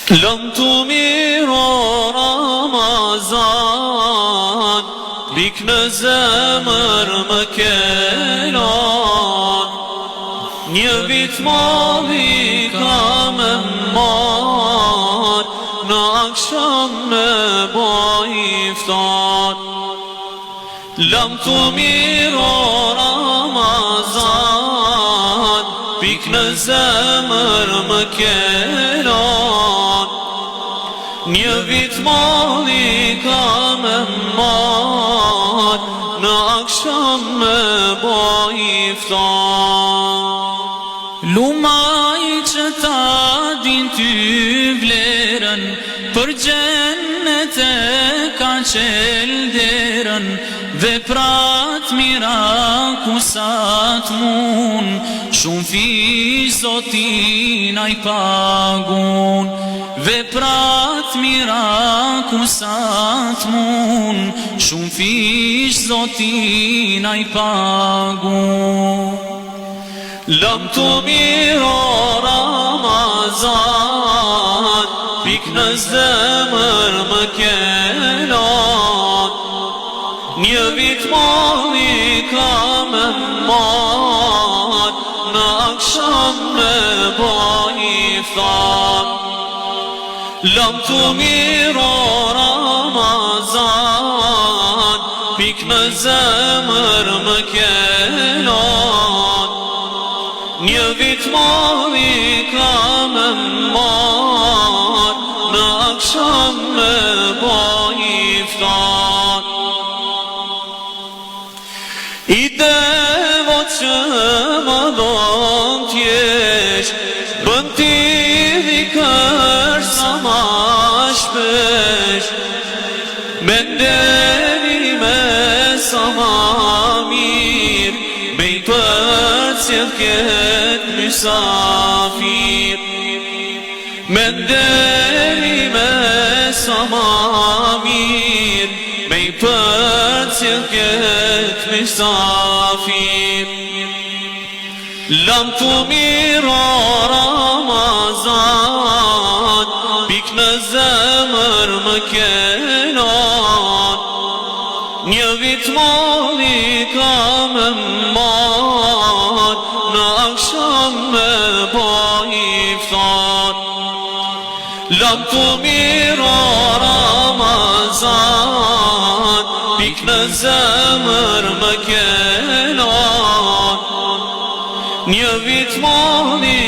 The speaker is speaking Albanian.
Lëm të miro Ramazan, lik në zemër më kelon. Një vit mali ka me marr, në akşam me boj iftar. Lëm të miro Ramazan, lik në zemër më kelon. Një vit mali ka me marr, në akşam me boj iftar. Lumaj që ta din ty vlerën, për gjennet e ka qel derën. Veprat mira ku sa t'mun, shumë fish Zotin a I pagun. Veprat mira ku sa t'mun, shumë fish Zotin a I pagun. Lëm të miro Ramazan, pik në zemër më kelon. Një vit mali ka me marr, në akşam me boj iftar. Lëm të miro Ramazan, pik në zemër më kelon. Një vit mali ka me marr, në akşam me boj iftar. I devo që më don t'jesh, bën t'i dhikër sa ma shpesh. Me ndeni me sa ma mirë, me I përcjell ket mysafir. Me ndeni me sa ma mirë, me I përcjell ket mysafir. Lëm të miro Ramazan, pik në zemër më kelon. Një vit mali ka me marr, në akşam me boj iftar. Lëm të miro Ramazan, pik në zemër më kelon. Një vit mali